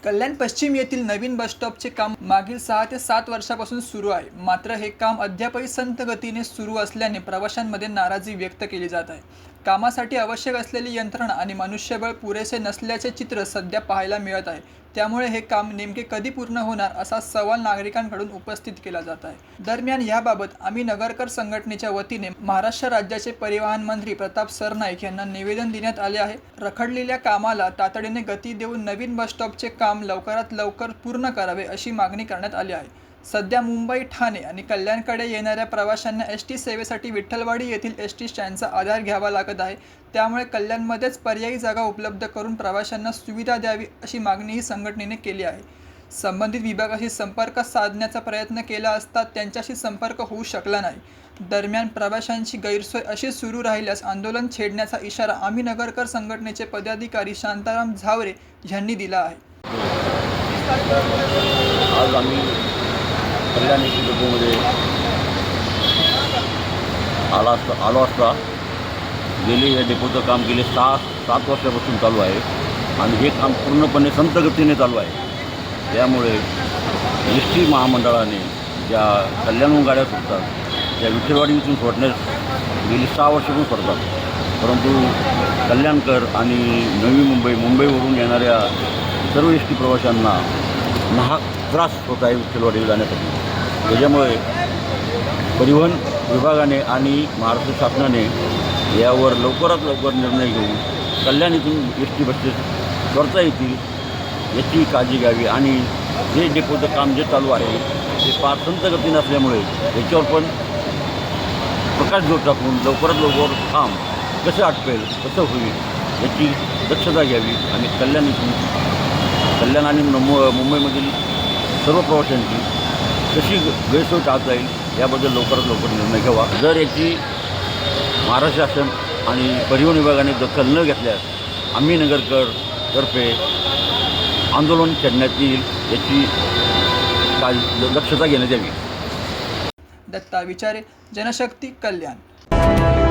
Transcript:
कल्याण पश्चिम येथील नवीन बस स्टॉपचे काम मागील 6 ते 7 वर्षापासून सुरू आहे. मात्र हे काम अद्यापही संथ गतीने सुरू असल्याने प्रवाशांमध्ये नाराजी व्यक्त केली जात आहे. कामासाठी आवश्यक असलेली यंत्रणा आणि मनुष्यबळ पुरेसे नसल्याचे चित्र सध्या पाहायला मिळत आहे. त्यामुळे हे काम नेमके कधी पूर्ण होणार असा सवाल नागरिकांकडून उपस्थित केला जात आहे. दरम्यान याबाबत आम्ही नगरकर संघटनेच्या वतीने महाराष्ट्र राज्याचे परिवहन मंत्री प्रताप सरनाईक यांना निवेदन देण्यात आले आहे. रखडलेल्या कामाला तातडीने गती देऊन नवीन बस स्टॉपचे काम लवकरात लवकर पूर्ण करावे अशी मागणी करण्यात आली आहे. सध्या मुंबई, ठाणे आणि कल्याणकडे येणाऱ्या प्रवाशांना एसटी सेवेसाठी विठ्ठलवाडी येथील एसटी स्टँडचा आधार घ्यावा लागत आहे. त्यामुळे कल्याणमध्येच पर्यायी जागा उपलब्ध करून प्रवाशांना सुविधा द्यावी अशी मागणीही संघटनेने केली आहे. संबंधित विभागाशी संपर्क साधण्याचा प्रयत्न केला असता त्यांच्याशी संपर्क होऊ शकला नाही. दरम्यान प्रवाशांची गैरसोय अशी सुरू राहिल्यास आंदोलन छेडण्याचा इशारा आम्ही नगरकर संघटनेचे पदाधिकारी शांताराम झावरे यांनी दिला आहे. आज आम्ही कल्याण एसटी डेपोमध्ये आलो असता गेले या डेपोचं काम गेले 6-7 वर्षापासून चालू आहे आणि हे काम पूर्णपणे संथ गतीने चालू आहे. त्यामुळे एस टी महामंडळाने ज्या कल्याणहून गाड्या सुटतात त्या विठ्ठलवाडी इथून सोडण्यास गेली 6 वर्षापासून सोडतात. परंतु कल्याणकर आणि नवी मुंबईवरून येणाऱ्या सर्व एस टी प्रवाशांना महाग त्रास होत आहे विठ्ठलवाडीला जाण्यासाठी. त्याच्यामुळे परिवहन विभागाने आणि महाराष्ट्र शासनाने यावर लवकरात लवकर निर्णय घेऊन कल्याण इथून एस टी बसेस करता येतील याची काळजी घ्यावी आणि जे डेपोचं काम जे चालू आहे ते फार संथ गतीने असल्यामुळे याच्यावर पण प्रकाशझोत टाकून लवकरात लवकर काम कसं आटपेल कसं होईल याची दक्षता घ्यावी आणि कल्याण आणि मुंबईमधील सर्व प्रवाशांची कशी गैरसोय टाळता येईल याबद्दल लवकरात लवकर निर्णय घ्यावा. जर याची महाराष्ट्र शासन आणि परिवहन विभागाने दखल न घेतल्यास आम्ही नगरकर तर्फे आंदोलन छेडण्यात येईल याची दक्षता घेण्यात यावी. दत्ता विचारे, जनशक्ती, कल्याण.